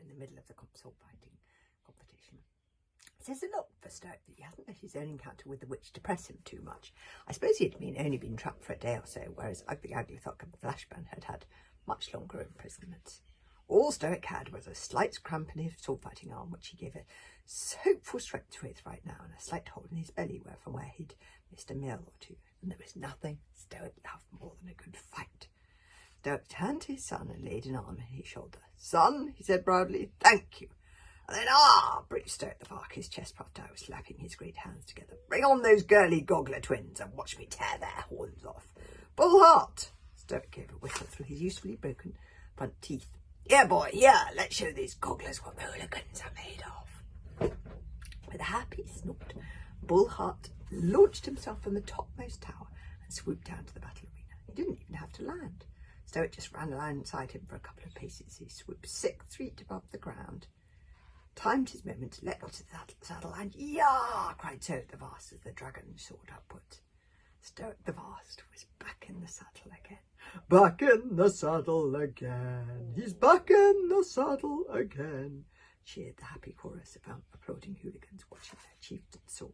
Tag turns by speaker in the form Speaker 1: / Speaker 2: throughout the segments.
Speaker 1: in the middle of the sword fighting competition. It says a lot for Stoic that he hasn't let his own encounter with the witch depress him too much. I suppose he had only been trapped for a day or so, whereas Ugly Thok and Flashburn had had much longer imprisonments. All Stoic had was a slight cramp in his sword fighting arm, which he gave a hopeful strength with right now, and a slight hole in his belly from where he'd missed a meal or two. And there was nothing Stoic loved more than a good fight. Stoic turned to his son and laid an arm on his shoulder. "Son," he said proudly, "thank you." And then, breathed Stoic the Vark, his chest puffed out, slapping his great hands together. "Bring on those girly goggler twins and watch me tear their horns off. Bull Heart!" Stoic gave a whistle through his usefully broken front teeth. "Here, boy, here, let's show these gogglers what hooligans are made of." With a happy snort, Bull Heart launched himself from the topmost tower and swooped down to the battle arena. He didn't even have to land. Stoic just ran alongside him for a couple of paces. He swooped 6 feet above the ground, timed his moment, leapt to the saddle, and "Yah!" cried Stoic the Vast as the dragon soared upwards. Stoic the Vast was back in the saddle again. Back in the saddle again. He's back in the saddle again, cheered the happy chorus of applauding hooligans watching their chieftain soar.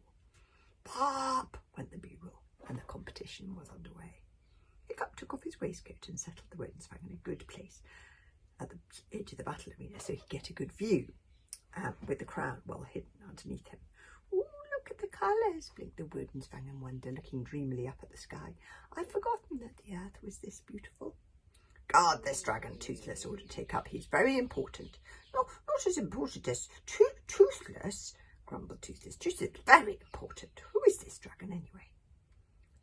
Speaker 1: Pop! Went the bugle, and the competition was underway. Hiccup took off his waistcoat and settled the Rotensfang in a good place at the edge of the battle arena so he'd get a good view, with the crown well hidden underneath him. "Ooh, look at the colours," blinked the Rotensfang in wonder, looking dreamily up at the sky. "I'd forgotten that the earth was this beautiful." "Guard this dragon," Toothless ordered Hiccup. "He's very important." Not as important as Toothless," grumbled Toothless. "Toothless, very important. Who is this dragon, anyway?"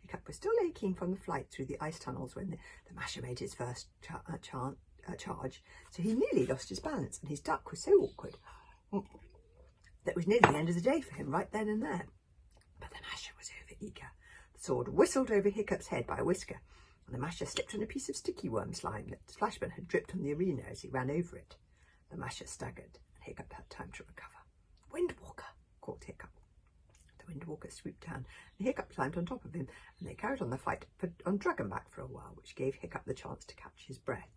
Speaker 1: Hiccup was still aching from the flight through the ice tunnels when the Masher made his first charge, so he nearly lost his balance, and his duck was so awkward that it was nearly the end of the day for him right then and there. But the Masher was over-eager. The sword whistled over Hiccup's head by a whisker, and the Masher slipped on a piece of sticky worm slime that Flashburn had dripped on the arena as he ran over it. The Masher staggered, and Hiccup had time to recover. "Windwalker!" called Hiccup. The Windwalker swooped down, and Hiccup climbed on top of him, and they carried on the fight on Dragonback for a while, which gave Hiccup the chance to catch his breath.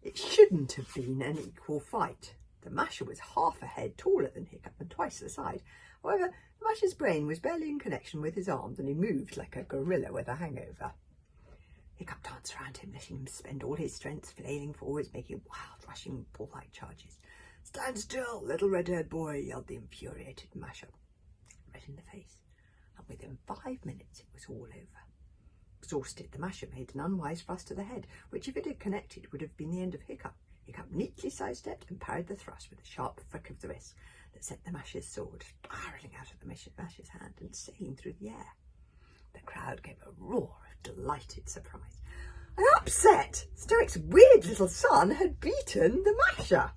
Speaker 1: It shouldn't have been an equal fight. The Masher was half a head taller than Hiccup and twice the size. However, the Masher's brain was barely in connection with his arms, and he moved like a gorilla with a hangover. Hiccup danced around him, letting him spend all his strength, flailing forwards, making wild, rushing, bull-like charges. "Stand still, little red-haired boy," yelled the infuriated Masher, red in the face. And within 5 minutes it was all over. Exhausted, the Masher made an unwise thrust to the head, which, if it had connected, would have been the end of Hiccup. Hiccup neatly sidestepped and parried the thrust with a sharp flick of the wrist that sent the Masher's sword spiralling out of the Masher's hand and sailing through the air. The crowd gave a roar of delighted surprise. An upset! Stoic's weird little son had beaten the Masher.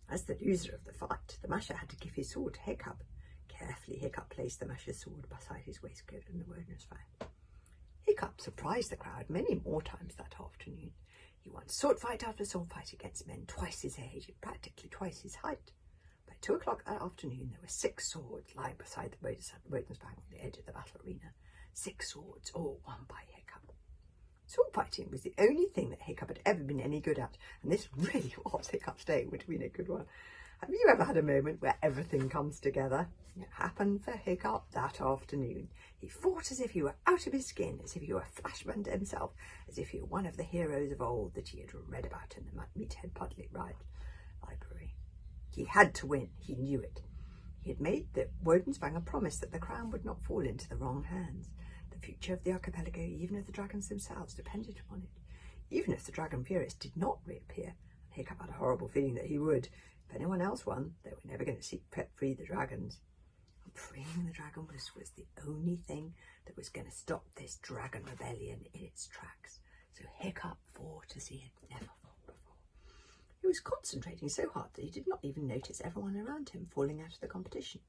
Speaker 1: As the loser of the fight, the Masher had to give his sword to Hiccup. Carefully, Hiccup placed the Masher's sword beside his waistcoat and the Rotensfang. Hiccup surprised the crowd many more times that afternoon. He won sword fight after sword fight against men twice his age and practically twice his height. By 2 o'clock that afternoon, there were 6 swords lying beside the Rotensfang on the edge of the battle arena. 6 swords, all won by Hiccup. Sword fighting was the only thing that Hiccup had ever been any good at, and this really was Hiccup's day. Would have been a good one. Have you ever had a moment where everything comes together? It happened for Hiccup that afternoon. He fought as if he were out of his skin, as if he were Flashburn himself, as if he were one of the heroes of old that he had read about in the Meathead Pudley library. He had to win. He knew it. He had made the Rotensfang a promise that the crown would not fall into the wrong hands. The future of the archipelago, even of the dragons themselves, depended upon it. Even if the Dragon Furious did not reappear, and Hiccup had a horrible feeling that he would, if anyone else won, they were never going to free the dragons. And freeing the dragon was the only thing that was going to stop this dragon rebellion in its tracks. So Hiccup fought as he had never fought before. He was concentrating so hard that he did not even notice everyone around him falling out of the competition.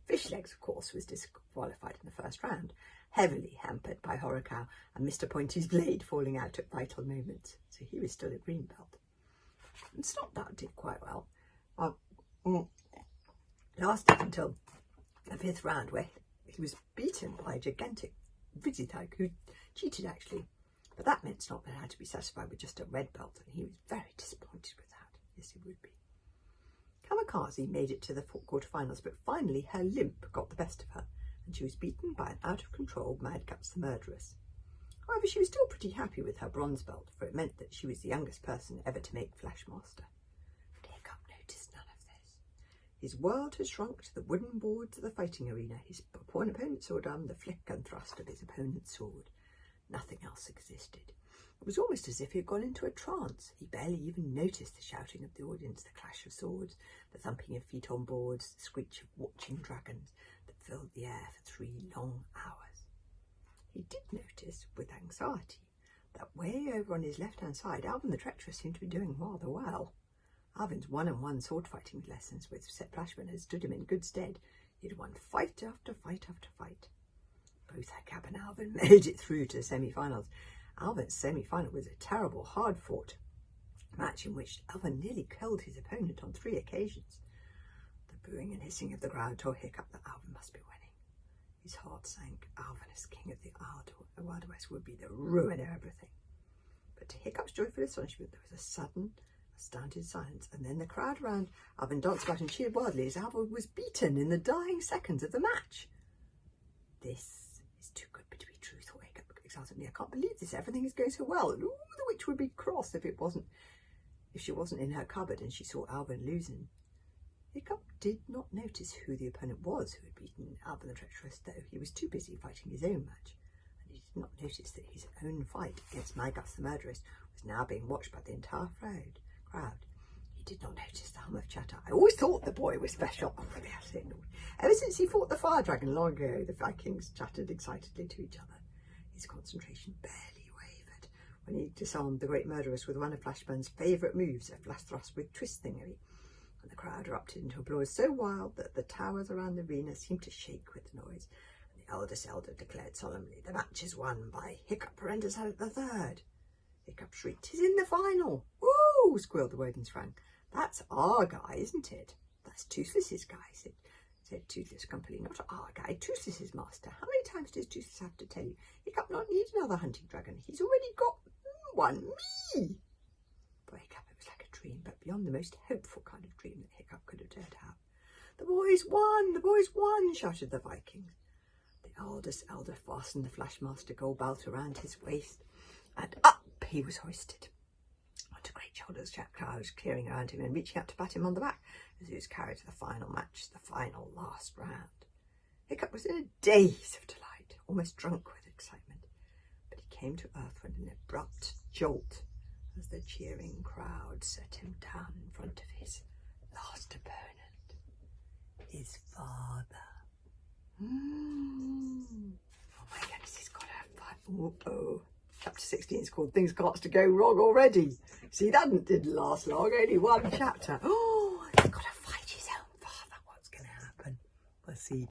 Speaker 1: Fishlegs, of course, was disqualified in the first round, heavily hampered by Horrorcow and Mr. Pointy's blade falling out at vital moments, so he was still a green belt. And Snotbout did quite well. Lasted until the 5th round, where he was beaten by a gigantic Vizitag, who cheated actually. But that meant Snotbout had to be satisfied with just a red belt, and he was very disappointed with that. Yes, he would be. Kamikaze made it to the quarterfinals, but finally her limp got the best of her, and she was beaten by an out-of-control Mad Guts the Murderess. However, she was still pretty happy with her bronze belt, for it meant that she was the youngest person ever to make Flashmaster. But Hiccup noticed none of this. His world had shrunk to the wooden boards of the fighting arena. His opponent saw down the flick and thrust of his opponent's sword. Nothing else existed. It was almost as if he had gone into a trance. He barely even noticed the shouting of the audience, the clash of swords, the thumping of feet on boards, the screech of watching dragons that filled the air for 3 long hours. He did notice, with anxiety, that way over on his left-hand side, Alvin the Treacherous seemed to be doing rather well. Alvin's one-on-one sword-fighting lessons with Flashman had stood him in good stead. He had won fight after fight after fight. Both Hiccup and Alvin made it through to the semi-finals. Alvin's semi-final was a terrible, hard-fought match in which Alvin nearly killed his opponent on 3 occasions. The booing and hissing of the crowd told Hiccup that Alvin must be winning. His heart sank. Alvin, as king of the Wild West, would be the ruin of everything. But to Hiccup's joyful astonishment, there was a sudden, astounded silence, and then the crowd around Alvin danced about and cheered wildly as Alvin was beaten in the dying seconds of the match. This is too good to be true, thought Hiccup exultantly. I can't believe this. Everything is going so well. And the witch would be cross if she wasn't in her cupboard and she saw Alvin losing. Hiccup did not notice who the opponent was who had beaten Alvin the Treacherous, though. He was too busy fighting his own match, and he did not notice that his own fight against Mad Guts the Murderess was now being watched by the entire crowd. He did not notice the hum of chatter. I always thought the boy was special. Oh, ever since he fought the fire dragon long ago, the Vikings chattered excitedly to each other. His concentration barely wavered when he disarmed the Great Murderess with one of Flashman's favourite moves, a flash thrust with twist thingery. And the crowd erupted into applause so wild that the towers around the arena seemed to shake with the noise. And the eldest elder declared solemnly, "The match is won by Hiccup Prendergast the Third." Hiccup shrieked, "He's in the final!" "Woo!" squealed the Woden's-Frank. "That's our guy, isn't it?" "That's Toothless's guy," said Toothless grumpily. "Not our guy, Toothless's master. How many times does Toothless have to tell you? Hiccup not need another hunting dragon. He's already got one, me!" For Hiccup it was like a dream, but beyond the most hopeful kind of dream that Hiccup could have dared to have. "The boys won! The boys won!" shouted the Vikings. The eldest elder fastened the Flashmaster gold belt around his waist, and up he was hoisted. Onto great shoulders, crowd was clearing around him and reaching out to pat him on the back as he was carried to the final match, the final last round. Hiccup was in a daze of delight, almost drunk with excitement, but he came to earth with an abrupt jolt as the cheering crowd set him down in front of his last opponent, his father. Oh my goodness, he's got a fight. Chapter 16 is called Things Got to Go Wrong Already. See, that didn't last long, only 1 chapter. Oh, he's got to fight his own father. What's going to happen? We'll see.